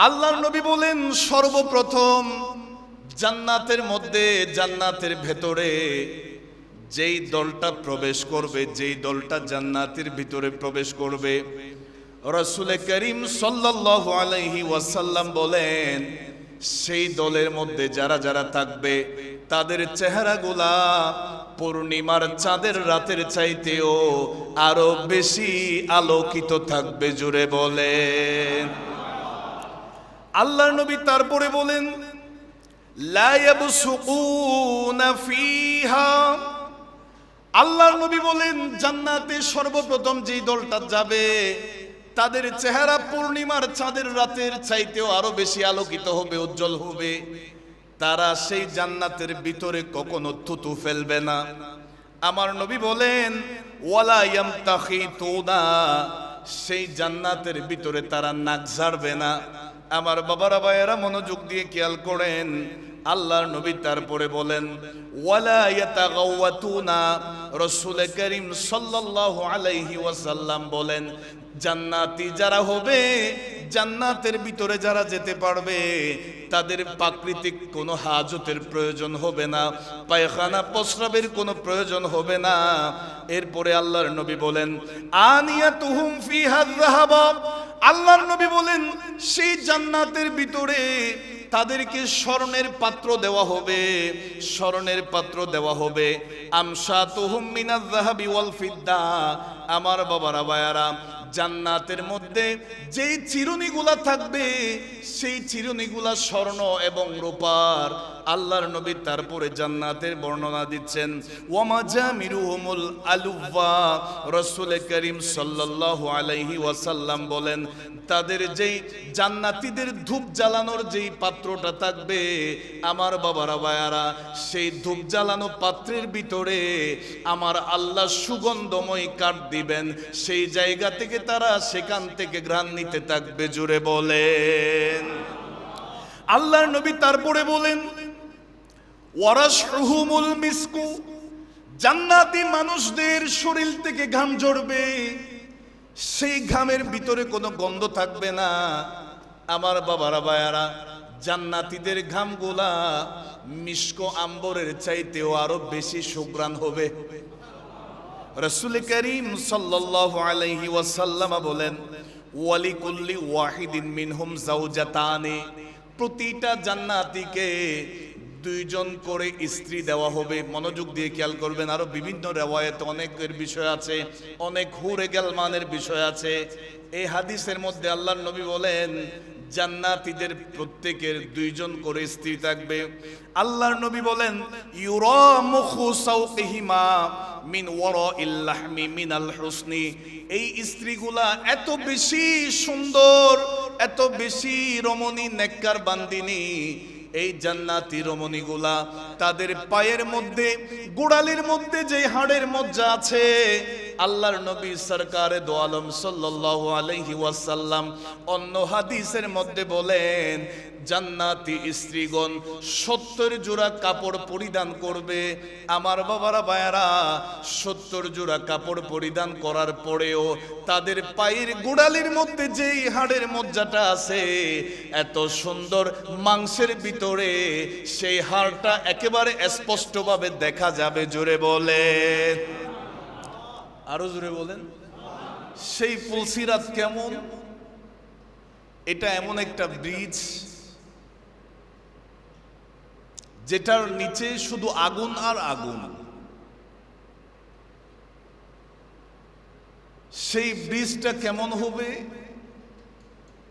আল্লাহর নবী বলেন, সর্বপ্রথম জান্নাতের মধ্যে, জান্নাতের ভেতরে যেই দলটা প্রবেশ করবে, যেই দলটা জান্নাতের ভিতরে প্রবেশ করবে, রাসূল করিম সাল্লাল্লাহু আলাইহি ওয়াসাল্লাম বলেন, সেই দলের মধ্যে যারা যারা থাকবে তাদের চেহারাগুলা পূর্ণিমার চাঁদের রাতের চাইতেও আরো বেশি আলোকিত থাকবে। জুড়ে বলেন। আল্লাহর নবী তারপরে বলেন, লা ইয়াবসুকুনা ফিহা। আল্লাহর নবী বলেন, জান্নাতে সর্বপ্রথম যেই দলটা যাবে তাদের চেহারা পূর্ণিমার চাঁদের রাতের চাইতেও আরো বেশি আলোকিত হবে, উজ্জ্বল হবে। তারা সেই জান্নাতের ভিতরে কখনো থুতু ফেলবে না। আমার নবী বলেন, ওয়ালা ইয়ামতাখিতুনা, সেই জান্নাতের ভিতরে তারা নাক ঝাড়বে না। আমার বাবারা ভাইয়েরা মনোযোগ দিয়ে খেয়াল করেন, আল্লাহর নবী তারপরে বলেন, ওয়ালা ইয়াতাগাওয়াতুনা। রাসূল করিম সাল্লাল্লাহু আলাইহি ওয়াসাল্লাম বলেন, জান্নাতি যারা হবে, জান্নাতের ভিতরে যারা যেতে পারবে, তাদের প্রাকৃতিক কোনো হাজতের প্রয়োজন হবে না, পায়খানা প্রস্রাবের কোনো প্রয়োজন হবে না। এরপরে আল্লাহর নবী বলেন, আনিয়াতুহুম ফিহা যাহাবা। আল্লাহর নবী বলেন, সেই জান্নাতের ভিতরে তাদেরকে স্বর্ণের পাত্র দেওয়া হবে, স্বর্ণের পাত্র দেওয়া হবে। আমশাতুহুম মিনাজ যাহাবি ওয়াল ফিদ্দা। আমার বাবারা ভাইয়ারা, জান্নাতের মধ্যে যেই চিরুনিগুলা থাকবে, সেই চিরুনিগুলা স্বর্ণ এবং রূপার। আল্লাহর নবী তারপরে জান্নাতের বর্ণনা দিচ্ছেন, ওয়ামাজামিরুহুমুল আলুওয়া। রাসূল করিম সাল্লাল্লাহু আলাইহি ওয়াসাল্লাম বলেন, তাদের যেই জান্নাতীদের ধূপ জ্বালানোর যেই পাত্রটা থাকবে, আমার বাবারা ভাইয়ারা, সেই ধূপ জ্বালানো পাত্রের ভিতরে আমার আল্লাহ সুগন্ধময় কাঠ দিবেন। সেই জায়গা থেকে তারা সেখান থেকে ঘ্রাণ নিতে থাকবে। জুড়ে বলেন। আল্লাহর নবী তারপরে বলেন, ওয়ারাশহুমুল মিসকু। জান্নাতি মানুষদের শরীর থেকে ঘাম ঝরবে, সেই ঘামের ভিতরে কোনো গন্ধ থাকবে না। আমার বাবারা ভাইয়ারা, জান্নাতীদের ঘামগুলা মিস্ক আম্বরের চাইতেও আরো বেশি সুঘ্রাণ হবে। রাসূল করিম সাল্লাল্লাহু আলাইহি ওয়াসাল্লাম বলেন, ওয়ালিকুল্লি ওয়াহিদিন মিনহুম যাওজাতানি। প্রতিটা জান্নাতীকে দুইজন করে স্ত্রী দেওয়া হবে। মনোযোগ দিয়ে খেয়াল করবেন, আরো বিভিন্ন রিওয়ায়াতে অনেকের বিষয় আছে, অনেক হুরে গালমানের বিষয় আছে। এই হাদিসের মধ্যে আল্লাহর নবী বলেন, জান্নাতীদের প্রত্যেকের দুইজন করে স্ত্রী থাকবে। আল্লাহর নবী বলেন, ইউরা মুখু সাওকিহিমা মিন ওয়ারাইল লাহমি মিনাল হুসনি। এই স্ত্রীগুলা এত বেশি সুন্দর, এত বেশি রমণী, নেককার বান্দিনী। এই জান্নাতি রমণীগুলা তাদের পায়ের মধ্যে, গোড়ালির মধ্যে যে হাড়ের মজ্জা আছে, আল্লাহর নবী সরকারে দো আলম সাল্লাল্লাহু আলাইহি ওয়াসাল্লাম অন্য হাদিসের মধ্যে বলেন, জান্নাতি স্ত্রীগণ 70 জোড়া কাপড় পরিধান করবে। আমার বাবারা ভাইয়ারা, 70 জোড়া কাপড় পরিধান করার পরেও তাদের পায়ের গোড়ালির মধ্যে যেই হাড়ের মজ্জাটা আছে, এত সুন্দর মাংসের ভিতরে সেই হাড়টা একেবারে স্পষ্টভাবে দেখা যাবে। জোরে বলেন, আরো জোরে বলেন। সেই পুলসিরাত কেমন? এটা এমন একটা ব্রিজ যেটার নিচে শুধু আগুন আর আগুন। সেই ব্রিজটা কেমন হবে?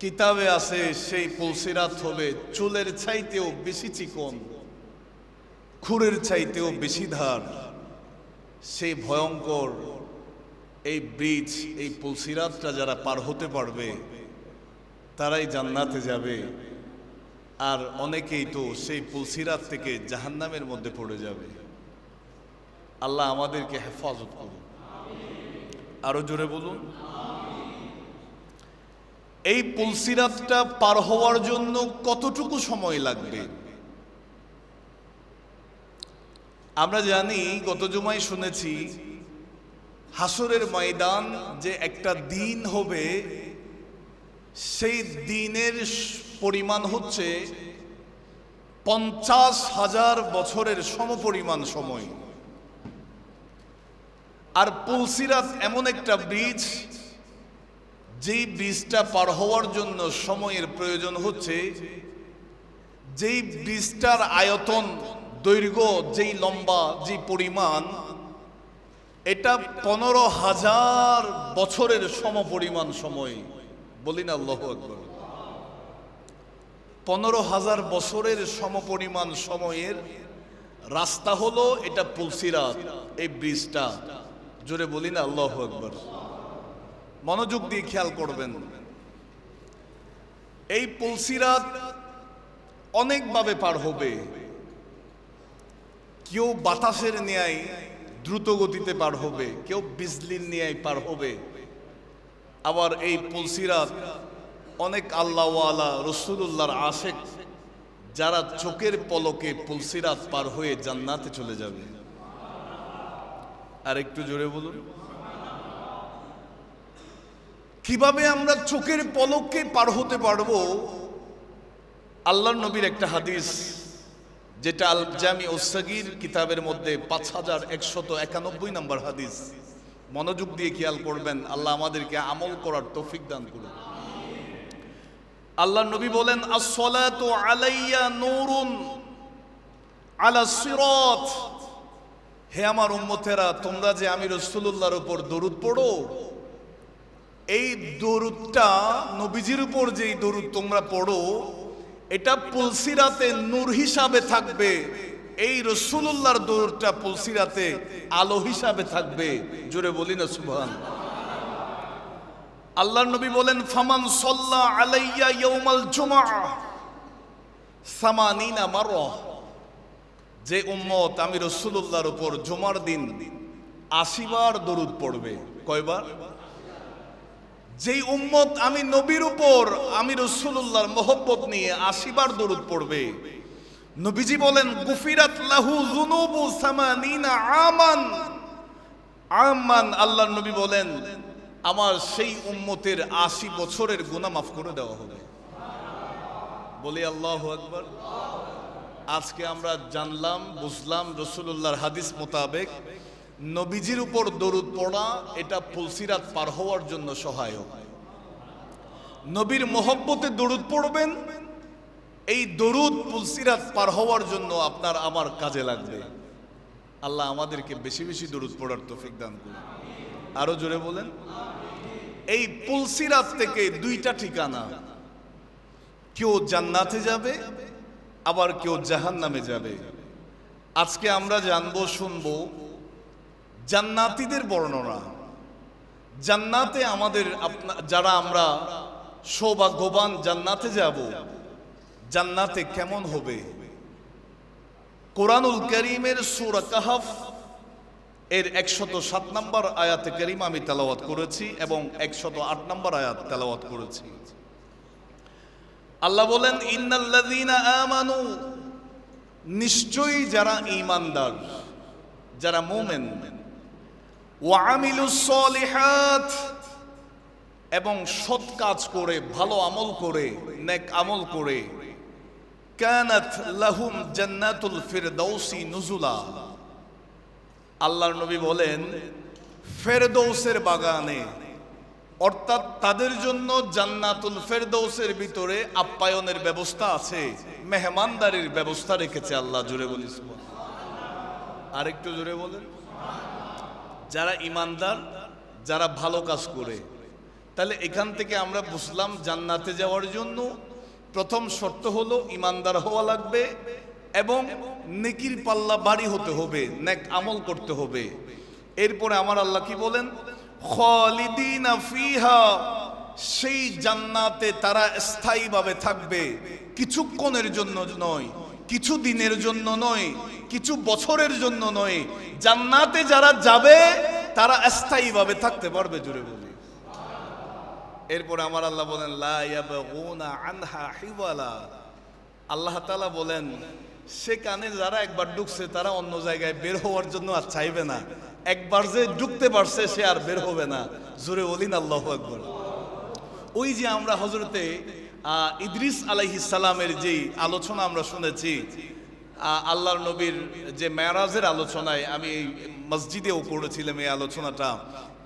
কিতাবে আছে, সেই পুলসিরাত হবে চুলের চাইতেও বেশি চিকন, খুরের চাইতেও বেশি ধার। সেই ভয়ঙ্কর এই ব্রিজ, এই পুলসিরাতটা যারা পার হতে পারবে তারাই জান্নাতে যাবে। আর অনেকেই তো সেই পুলসিরাত থেকে জাহান্নামের মধ্যে পড়ে যাবে। আল্লাহ আমাদেরকে হেফাজত করুন। আরো জোরে বলুন। এই পুলসিরাতটা পার হওয়ার জন্য কতটুকু সময় লাগবে? আমরা জানি, গত জুমায় শুনেছি, হাসরের ময়দান যে একটা দিন হবে, সেই দিনের পরিমাণ হচ্ছে 50,000 বছরের সমপরিমাণ সময়। আর পুলসিরাত এমন একটা ব্রিজ, যেই ব্রিজটা পার হওয়ার জন্য সময়ের প্রয়োজন হচ্ছে, যেই ব্রিজটার আয়তন দৈর্ঘ্য যেই লম্বা যে পরিমাণ, এটা 15,000 বছরের সমপরিমাণ সময়। বলি না আল্লাহু আকবার। 15,000 বছরের সমপরিমাণ সময়ের রাস্তা হলো এটা পুলসিরাত, এই ব্রিজটা। জোরে বলি না আল্লাহু আকবার। মনোযোগ দিয়ে খেয়াল করবেন। এই পুলসিরাত অনেকভাবে পার হবে। কেউ বাতাসের ন্যায় দ্রুত গতিতে পার হবে, কেউ বিজলির ন্যায় পার হবে। আবার এই পুলসিরাত অনেক আল্লাহওয়ালা রাসূলুল্লাহর আশিক যারা চোখের পলকে পুলসিরাত পার হয়ে জান্নাতে চলে যাবে। আর একটু জোরে বলুন। কিভাবে আমরা চোখের পলকে পার হতে পারবো? আল্লাহর নবীর একটা হাদিস, যেটা আল জামি উস-সাগীর কিতাবের মধ্যে 5191 নম্বর হাদিস। মনোযোগ দিয়ে খেয়াল করবেন, আল্লাহ আমাদেরকে আমল করার তৌফিক দান করুন। আল্লাহর নবী বলেন, আস-সালাতু আলাইয়া নূরুন আলা সিরাত। হে আমার উম্মতেরা, তোমরা যে আমি রাসূলুল্লাহর উপর দরুদ পড়ো, এই দরুদটা নবীজির উপর যেই দরুদ তোমরা পড়ো, এটা পুলসিরাতে নূর হিসাবে থাকবে। এই রাসূলুল্লাহর দরুদটা পুলসিরাতে আলো হিসাবে থাকবে। জোরে বলি না সুবহানাল্লাহ। আল্লাহর নবী বলেন, ফামান সাল্লা আলাইয়া ইয়াউমাল জুমআহ 80 মাররা। যে উম্মত আমি রাসূলুল্লাহর উপর জুমার দিন 80 বার দরুদ পড়বে। কয়বার? যেই উম্মত আমি নবীর উপর আমি রাসূলুল্লাহর মহব্বত নিয়ে 80 বার দরুদ পড়বে, নবীজি বলেন, গুফিরাত লাহু যুনুবু 80 আমান। আমান, আল্লাহর নবী বলেন, আমার সেই উম্মতের 80 বছরের গুনাহ মাফ করে দেওয়া হবে। বলি আল্লাহু আকবার। আজকে আমরা জানলাম, বুঝলাম, রাসূলুল্লাহর হাদিস মোতাবেক নবীজির উপর দরুদ পড়া এটা পুলসিরাত পার হওয়ার জন্য সহায়ক। নবীর মহব্বতে দরুদ পড়বেন, এই দরুদ পুলসিরাত পার হওয়ার জন্য আপনার আমার কাজে লাগবে। আল্লাহ আমাদেরকে বেশি বেশি দরুদ পড়ার তৌফিক দান করুন। আরো জোরে বলেন। এই পুলসিরাত থেকে দুইটা ঠিকানা, কেউ জান্নাতে যাবে, আবার কেউ জাহান্নামে যাবে। আজকে আমরা জানবো, শুনবো জান্নাতীদের বর্ণনা। জান্নাতে আমাদের যারা আমরা সৌভাগ্যবান জান্নাতে যাব, জান্নাতে কেমন হবে। কোরআনুল কারীমের সূরা কাহফ এর 107 নম্বর আয়াতে কারীম আমি তেলাওয়াত করেছি এবং 108 নম্বর আয়াত তেলাওয়াত করেছি। আল্লাহ বলেন, ইন্নাল্লাযীনা আমানু, নিশ্চয়ই যারা ঈমানদার, যারা মুমিন, ওয়া আমিলুস সলিহাত, এবং সৎ কাজ করে, ভালো আমল করে, নেক আমল করে, কানাত লাহুম জান্নাতুল ফিরদাউসি নুজুলা। আল্লাহর নবী বলেন, ফেরদৌসের বাগানে, অর্থাৎ তাদের জন্য জান্নাতুল ফেরদৌসের ভিতরে আপ্যায়নের ব্যবস্থা আছে, মেহমানদারির ব্যবস্থা রেখেছে আল্লাহ। জোরে বলি সুবহানাল্লাহ। আর একটু জোরে বলেন। যারা ঈমানদার, যারা ভালো কাজ করে, তাহলে এখান থেকে আমরা বুঝলাম জান্নাতে যাওয়ার জন্য প্রথম শর্ত হলো ঈমানদার হওয়া লাগবে এবং নেকির পাল্লা ভারী হতে হবে, নেক আমল করতে হবে। এরপরে আমার আল্লাহ কি বলেন, খালিদিনা ফিহা, সেই জান্নাতে তারা স্থায়ীভাবে থাকবে, কিছুক্ষণের জন্য নয়, কিছু দিনের জন্য নয়, কিছু বছরের জন্য নয়। জান্নাতে যারা যাবে তারা স্থায়ীভাবে থাকতে পারবে। জুড়ে বলি। এরপরে আমার আল্লাহ বলেন, লা ইয়াবগুনা আনহা হিওয়ালা। আল্লাহ তাআলা বলেন, সেখানে যারা একবার ঢুকছে তারা অন্য জায়গায় বের হওয়ার জন্য আর চাইবে না। একবার যে ঢুকতে পারছে সে আর বের হবে না। জোরে বলিন আল্লাহু আকবার। ওই যে আমরা হযরতে ইদ্রিস আলাইহিস সালামের যে আলোচনা আমরা শুনেছি, আল্লাহর নবীর যে মেরাজের আলোচনায় আমি এই মসজিদেও করেছিলাম এই আলোচনাটা।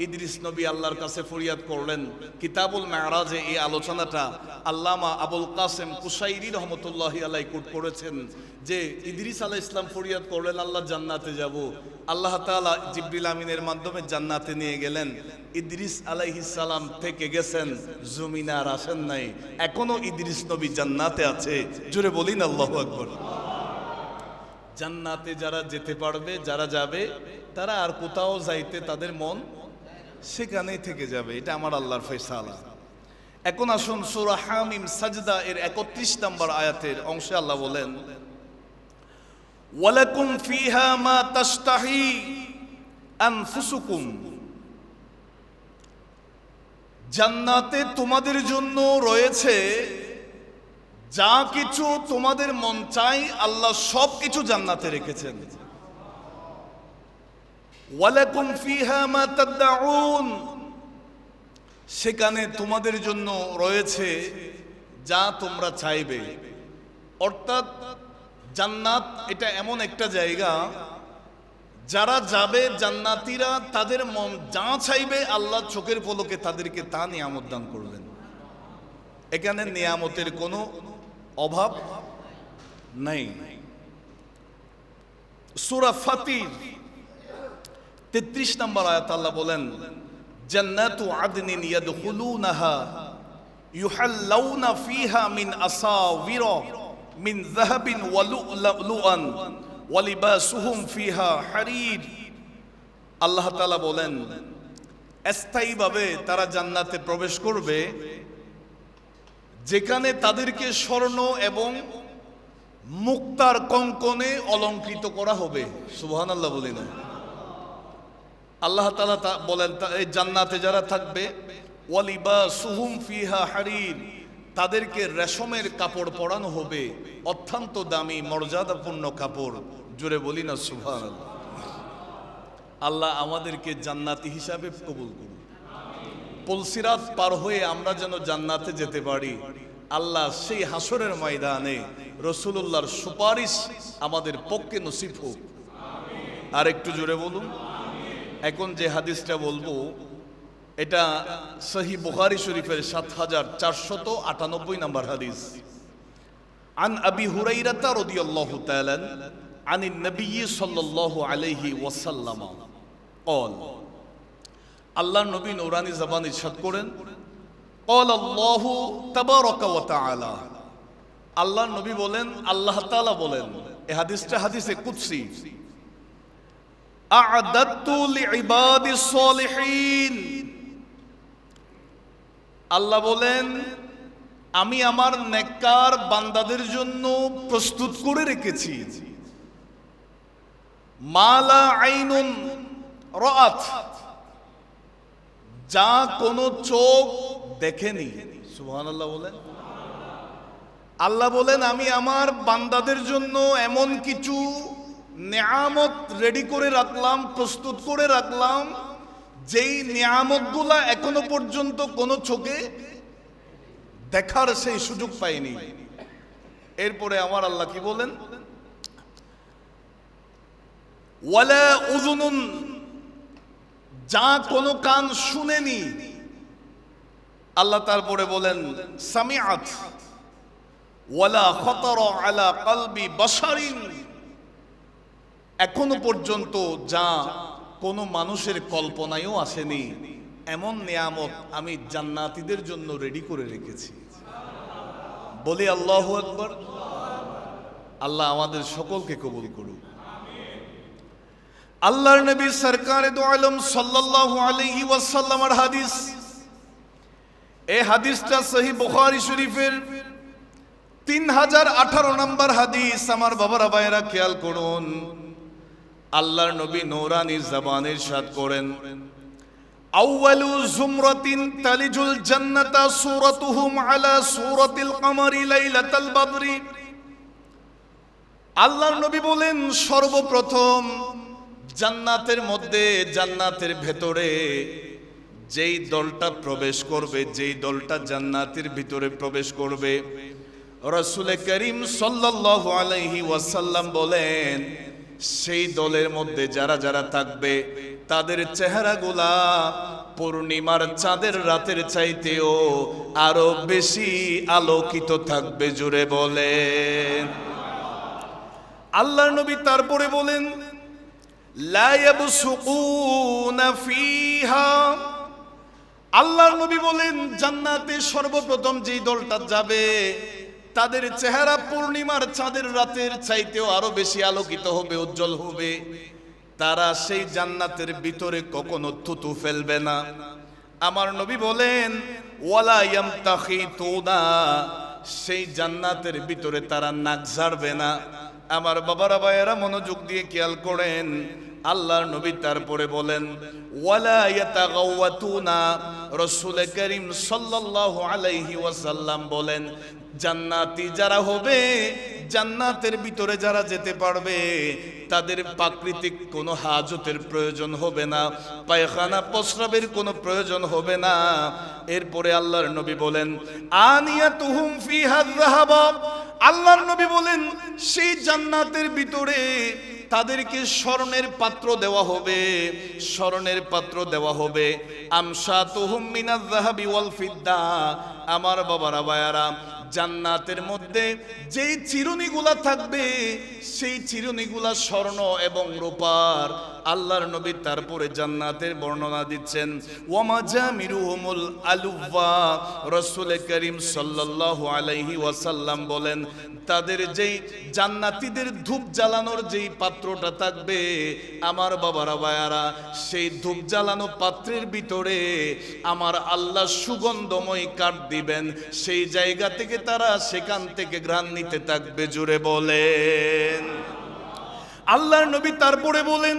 ইদ্রিস নবী আল্লাহর কাছে ফরিয়াদ করলেন, কিতাবুল মেরাজে এই আলোচনাটা আল্লামা আবুল কাসেম কুশাইরি রহমতুল্লাহি আলাইহি কোট করেছেন যে ইদ্রিস আলাইহিস সালাম ফরিয়াদ করলেন, আল্লাহ জান্নাতে যাব। আল্লাহ তাআলা জিবরিল আমিনের মাধ্যমে জান্নাতে নিয়ে গেলেন। ইদ্রিস আলাইহিস সালাম থেকে গেছেন, জমিনে আর আসেন নাই। এখনো ইদ্রিস নবী জান্নাতে আছে। জোরে বলিন আল্লাহু আকবার। জান্নাতে যারা যেতে পারবে, যারা যাবে, তারা আর কোথাও যাইতে তাদের মন সেখানেই থেকে যাবে। এটা আমার আল্লাহর ফয়সালা। এখন আসুন সূরা হামিম সাজদা এর ৩১ নম্বর আয়াতের অংশে আল্লাহ বলেন, ওয়ালাকুম ফিহা মা তাশতাহি আনফুসুকুম, জান্নাতে তোমাদের জন্য রয়েছে যা কিছু তোমাদের মন চাই, আল্লাহ সব কিছু জান্নাতে রেখেছেন। ওয়ালাকুম ফিহা মা তাদউন, সেখানে তোমাদের জন্য রয়েছে যা তোমরা চাইবে। অর্থাৎ জান্নাত এটা এমন একটা জায়গা, যারা যাবে জান্নাতীরা তাদের মন যা চাইবে আল্লাহ চোখের পলকে তাদেরকে তা নিয়ামত দান করবেন। এখানে নিয়ামতের কোনো অভাব নাই। সূরা ফাতির ৩৩ নম্বর আয়াত আল্লাহ বলেন, জান্নাতু আদনিন ইয়াদখুলুনাহা ইউহাল্লাউনা ফিহা মিন আসাওয়িরা মিন যাহাবিন ওয়া লু'লুআন ওয়া লিবাসুহুম ফিহা হারির। আল্লাহ তাআলা বলেন, স্থায়ীভাবে তারা জান্নাতে প্রবেশ করবে, যেখানে তাদেরকে স্বর্ণ এবং মুক্তার কঙ্কনে অলঙ্কৃত করা হবে। সুবহানাল্লাহ বলি না। আল্লাহ তাআলা বলেন, এই জান্নাতে যারা থাকবে, ওয়ালিবাসুহুম ফিহা হারির, তাদেরকে রেশমের কাপড় পরানো হবে, অত্যন্ত দামি মর্যাদাপূর্ণ কাপড়। জোরে বলি না সুবহানাল্লাহ। আল্লাহ আমাদেরকে জান্নাতি হিসাবে কবুল করুন। পুলসিরাত পার হয়ে আমরা যেন জান্নাতে যেতে পারি। আল্লাহ সেই হাসরের ময়দানে রাসূলুল্লাহর সুপারিশ আমাদের পক্ষে নসিব হোক। আর একটু জোরে বলুন। এখন যে হাদিসটা বলবো এটা সহিহ বুখারী শরীফের ৭৪৯৮ নম্বর হাদিস। আন আবি হুরাইরা রাদিয়াল্লাহু তাআলা আনিন নবী সাল্লাল্লাহু আলাইহি ওয়াসাল্লাম قال, আল্লাহর নবী নূরানী জবান ইরশাদ করেন, قال الله تبارك وتعالى, আল্লাহর নবী বলেন, আল্লাহ তাআলা বলেন, এই হাদিসটা হাদিসে কুদসি, আ'দাদতু লিইবাদিস সালিহিন, আল্লাহ বলেন আমি আমার নেককার বান্দাদের জন্য প্রস্তুত করে রেখেছি, মালা আইনুন রাআত, যা কোনো চোখ দেখেনি। সুবহানাল্লাহ বলেন। আল্লাহ বলেন আমি আমার বান্দাদের জন্য এমন কিছু নিয়ামত রেডি করে রাখলাম, প্রস্তুত করে রাখলাম, যেই নিয়ামতগুলা এখনো পর্যন্ত কোনো চোখে দেখার সেই সুযোগ পায়নি। এরপরে আমার আল্লাহ কি বলেন, ওয়ালা উযুনুন, যা কোনো কান শুনেনি। আল্লাহ তারপরে বলেন সামিআত ওয়ালা খাতারা আলা কলবি বাশারিন, এখনো পর্যন্ত যা কোনো মানুষের কল্পনায়ও আসেনি, এমন নিয়ামত আমি জান্নাতীদের জন্য রেডি করে রেখেছি। বলি আল্লাহু আকবার। আল্লাহ আমাদের সকলকে কবুল করুন। আল্লাহর নবী সরকারে দু আলম সাল্লাল্লাহু আলাইহি ওয়াসাল্লামের হাদিস। এই হাদিসটা সহিহ বুখারী শরীফের 3018 নম্বর হাদিস। আমার বাবারা ভাইরা খেয়াল করুন, আল্লাহর নবী নূরানী জবানে ইরশাদ করেন, আউয়ালু জুমরাতিন তালিজুল জান্নাতা সূরাতুহুম আলা সূরাতিল কমারি লাইলাতাল বদরি। আল্লাহর নবী বলেন সর্বপ্রথম জান্নাতের মধ্যে, জান্নাতের ভেতরে যেই দলটা প্রবেশ করবে, যেই দলটা জান্নাতের ভিতরে প্রবেশ করবে, রাসূল করিম সাল্লাল্লাহু আলাইহি ওয়াসাল্লাম বলেন সেই দলের মধ্যে যারা যারা থাকবে তাদের চেহারাগুলা পূর্ণিমার চাঁদের রাতের চাইতেও আরো বেশি আলোকিত থাকবে। জোরে বলেন। আল্লাহর নবী তারপরে বলেন লা ইয়াবসুকুনা ফিহা। আল্লাহর নবী বলেন জান্নাতে সর্বপ্রথম যেই দলটা যাবে তাদের চেহারা পূর্ণিমার চাঁদের রাতের চাইতেও আরো বেশি আলোকিত হবে, উজ্জ্বল হবে। তারা সেই জান্নাতের ভিতরে কখনো থুতু ফেলবে না। আমার নবী বলেন ওয়ালা ইয়ামতাখিতুনা, সেই জান্নাতের ভিতরে তারা নাক ঝাড়বে না। আমার বাবারা ভাইয়েরা মনোযোগ দিয়ে খেয়াল করেন, আল্লাহর নবী তারপরে বলেন ওয়ালা ইয়াতাগাওয়াতুনা। রাসূল করিম সাল্লাল্লাহু আলাইহি ওয়াসাল্লাম বলেন জান্নাতি যারা হবে, জান্নাতের ভিতরে যারা যেতে পারবে তাদের প্রাকৃতিক কোনো হাজতের প্রয়োজন হবে না, পায়খানা প্রস্রাবের কোনো প্রয়োজন হবে না। এরপরে আল্লাহর নবী বলেন আনিয়াতুহুম ফিহা যাহাব। আল্লাহর নবী বলেন সেই জান্নাতের ভিতরে তাদেরকে স্বর্ণের পাত্র দেওয়া হবে, স্বর্ণের পাত্র দেওয়া হবে। আমশাতুহুম মিনাজ যাহাবি ওয়াল ফিদ্দা। আমার বাবারা ভাইয়ারা, জান্নাতের মধ্যে যেই চিরুনিগুলা থাকবে সেই চিরুনিগুলা স্বর্ণ এবং রূপার। আল্লাহর নবী তারপরে জান্নাতের বর্ণনা দিচ্ছেন ওয়ামাজামিরুহুমুল আলুওয়া। রাসূল করিম সাল্লাল্লাহু আলাইহি ওয়াসাল্লাম বলেন তাদের যেই জান্নাতীদের ধূপ জ্বালানোর যেই পাত্রটা থাকবে, আমার বাবারা ভাইয়ারা, সেই ধূপ জ্বালানো পাত্রের ভিতরে আমার আল্লাহ সুগন্ধময় কাঠ দিবেন। সেই জায়গা থেকে তারা সেখান থেকে ঘ্রাণ নিতে থাকবে। জুড়ে বলেন। আল্লাহর নবী তারপরে বলেন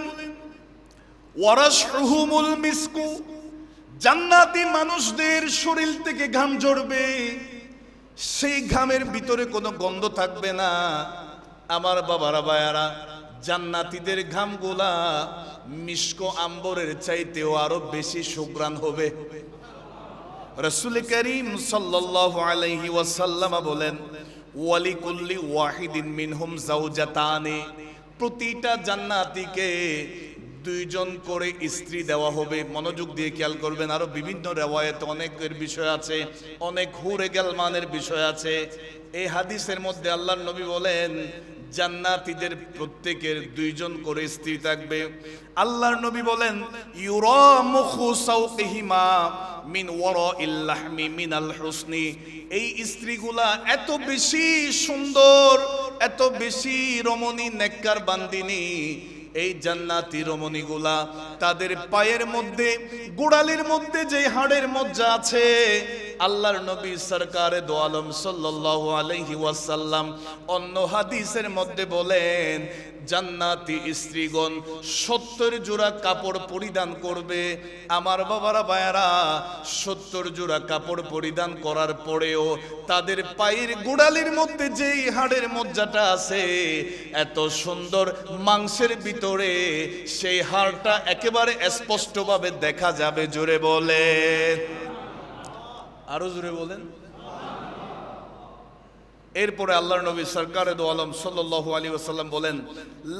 ওয়ারাশহুমুল মিসকু। জান্নাতি মানুষদের শরীর থেকে ঘাম ঝরবে, সেই ঘামের ভিতরে কোনো গন্ধ থাকবে না। আমার বাবারা ভাইয়ারা, জান্নাতীদের ঘামগুলা মিস্ক আম্বরের চাইতেও আরো বেশি সুঘ্রাণ হবে। রাসূল করিম সাল্লাল্লাহু আলাইহি ওয়াসাল্লাম বলেন ওয়ালিকুল্লি ওয়াহিদিন মিনহুম যাওজাতানি। প্রতিটা জান্নাতীকে দুইজন করে স্ত্রী দেওয়া হবে। মনোযোগ দিয়ে খেয়াল করবেন, আরো বিভিন্ন রিওয়ায়াতে অনেকের বিষয় আছে, অনেক হুরে গেলমানের বিষয় আছে। এই হাদিসের মধ্যে আল্লাহর নবী বলেন জান্নাতীদের প্রত্যেকের দুইজন করে স্ত্রী থাকবে। আল্লাহর নবী বলেন ইউরা মুখু সাওকিহিমা মিন ওয়ারাইল লাহমি মিনাল হুসনি। এই স্ত্রীগুলা এত বেশি সুন্দর, এত বেশি রমণী, নেককার বান্দিনী। এই জান্নাতি রমণীগুলা তাদের পায়ের মধ্যে, গোড়ালির মধ্যে যে হাড়ের মজ্জা আছে, আল্লাহর নবী সরকারে দো আলম সাল্লাল্লাহু আলাইহি ওয়াসাল্লাম অন্য হাদিসের মধ্যে বলেন জান্নাতি স্ত্রীগণ 70 জোড়া কাপড় পরিধান করবে। আমার বাবারা ভাইয়ারা, 70 জোড়া কাপড় পরিধান করার পরেও তাদের পায়ের গোড়ালির মধ্যে যেই হাড়ের মজ্জাটা আছে, এত সুন্দর মাংসের ভিতরে সেই হাড়টা একেবারে স্পষ্টভাবে দেখা যাবে। জোরে বলে, আরো জোরে বলেন। এরপরে আল্লাহর নবী সরকারে দো আলম সাল্লাল্লাহু আলাইহি ওয়াসাল্লাম বলেন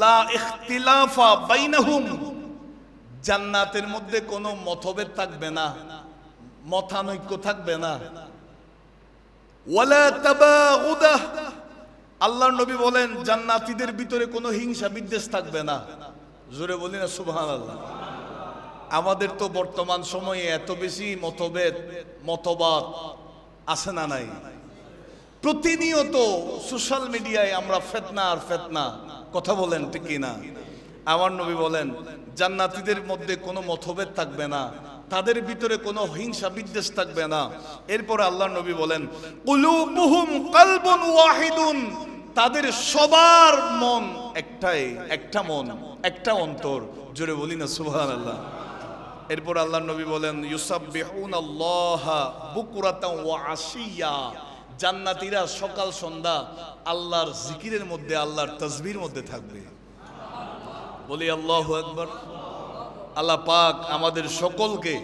লা ইখতিলাফা বাইনাহুম। জান্নাতের মধ্যে কোনো মতভেদ থাকবে না, মতানৈক্য থাকবে না। ওয়ালা তাবাগুদা। আল্লাহর নবী বলেন জান্নাতীদের ভিতরে কোনো হিংসা বিদ্বেষ থাকবে না। জোরে বলি না সুবহানাল্লাহ। আমাদের তো বর্তমান সময়ে এত বেশি মতভেদ, মতবাদ আছে না নাই? প্রতিনিয়ত সোশ্যাল মিডিয়ায় আমরা ফিতনা আর ফিতনা, কথা বলেন ঠিক কি না? আমার নবী বলেন জান্নাতীদের মধ্যে কোনো মতভেদ থাকবে না, তাদের ভিতরে কোনো হিংসা বিদ্বেষ থাকবে না। এরপরে আল্লাহর নবী বলেন কুলুবুহুম কলবুন ওয়াহিদুন। তাদের সবার মন একটাই, একটা মন, একটা অন্তর। জোরে বলি না সুবহানাল্লাহ। এরপর আল্লাহর নবী বলেন ইউসাব্বিহুনাল্লাহা বুকরাতান ওয়া আশিয়া। জান্নাতীরা সকাল সন্ধ্যা আল্লাহর জিকিরের মধ্যে, আল্লাহর তাসবিহের মধ্যে থাকবে। বলি আল্লাহু আকবার। আল্লাহ পাক আমাদের সকলকে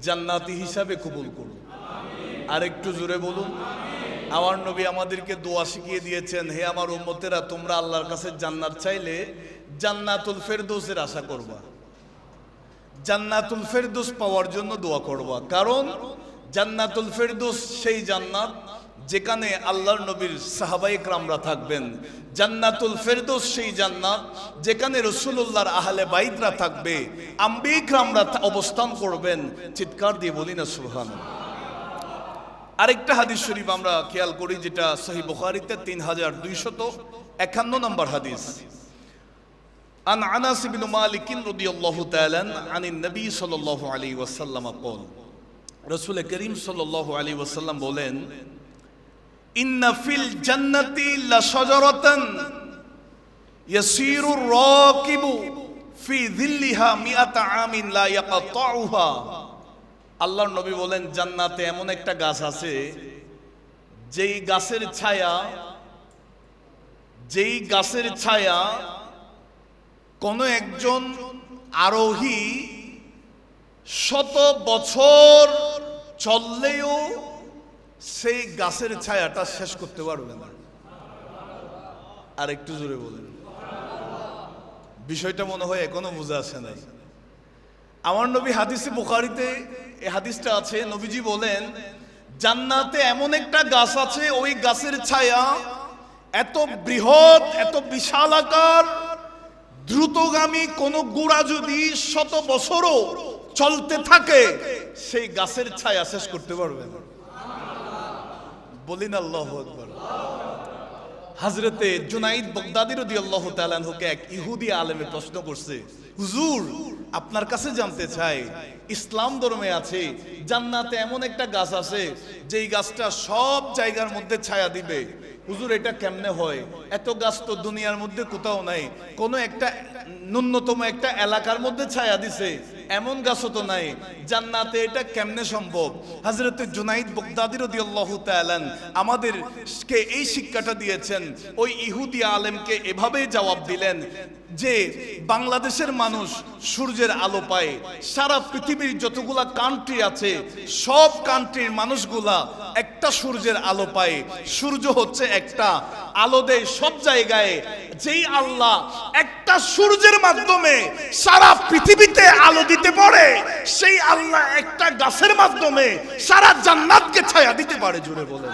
জান্নাতি হিসাবে কবুল করুন। আর একটু জোরে বলুন। আমার নবী আমাদেরকে দোয়া শিখিয়ে দিয়েছেন, হে আমার উম্মতেরা, তোমরা আল্লাহর কাছে জান্নাত চাইলে জান্নাতুল ফেরদৌসের আশা করবা, জান্নাতুল ফেরদৌস পাওয়ার জন্য দোয়া করবা। কারণ জান্নাতুল ফেরদৌস সেই জান্নাত যেখানে আল্লাহর নবীর সাহাবায়ে কেরামরা থাকবেন। জান্নাতুল ফেরদৌস সেই জান্নাত যেখানে রাসূলুল্লাহর আহলে বাইতরা থাকবে, আম্বিয়া কেরামরা অবস্থান করবেন। চিৎকার দিয়ে বলি না সুবহানাল্লাহ। আরেকটা হাদিস শরীফ আমরা খেয়াল করি, যেটা সহিহ বুখারীতে 3251 নম্বর হাদিস। আন আনাস ইবনে মালিক রাদিয়াল্লাহু তাআলা আনিন নবী সাল্লাল্লাহু আলাইহি ওয়াসাল্লাম قال, রাসূল করিম সাল্লাল্লাহু আলাইহি ওয়াসাল্লাম বলেন, ইন্না ফিল জান্নাতি লাশাজারাতান ইয়াসিরুর রাকিবু ফি যিল্লিহা মিআতা আমিন লা ইয়াকতাউহা। আল্লাহর নবী বলেন, জান্নাতে এমন একটা গাছ আছে যেই গাছের ছায়া কোন একজন আরোহী 100 বছর চললেও সেই গাছের ছায়াটা শেষ করতে পারবে না। আর একটু জোরে বলেন। বিষয়টা মনে হয় এখনো বোঝা আসে নাই। আমার নবী হাদিসে বুখারীতে এই হাদিসটা আছে, নবীজি বলেন, জান্নাতে এমন একটা গাছ আছে, ওই গাছের ছায়া এত বৃহৎ, এত বিশাল আকার, দ্রুতগামী কোন গোড়া যদি 100 বছরও চলতে থাকে, সেই গাছের ছায়া শেষ করতে পারবে না। বলিন আল্লাহু আকবার। হযরতে জুনাইদ বাগদাদী রাদিয়াল্লাহু তাআলা আনহুকে এক ইহুদি আলেমে প্রশ্ন করছে, হুজুর, আপনার কাছে জানতে চাই, ইসলাম ধর্মে আছে জান্নাতে এমন একটা গাছ আছে যেই গাছটা সব জায়গার মধ্যে ছায়া দিবে। হুজুর, এটা কেমনে হয়? এত গাছ তো দুনিয়ার মধ্যে কোথাও নাই। কোন একটা ন্যূনতম একটা এলাকার মধ্যে ছায়া দিছে, এমন গাছও তো নাই। জান্নাতে এটা কেমনে সম্ভব? হযরতে জুনাইদ বাগদাদী রাদিয়াল্লাহু তাআলা আমাদেরকে এই শিক্ষাটা দিয়েছেন। ওই ইহুদি আলেমকে এভাবেই জবাব দিলেন যে বাংলাদেশের মানুষ সূর্যের আলো পায়, সারা পৃথিবীর যতগুলা কান্ট্রি আছে সব কান্ট্রির মানুষগুলা একটা সূর্যের আলো পায়। সূর্য হচ্ছে একটা, আলো দেয় সব জায়গায়। যেই আল্লাহ একটা সূর্যের মাধ্যমে সারা পৃথিবীতে আলো দিতে পারে, সেই আল্লাহ একটা গাছের মাধ্যমে সারা জান্নাতকে ছায়া দিতে পারে। জুড়ে বলেন।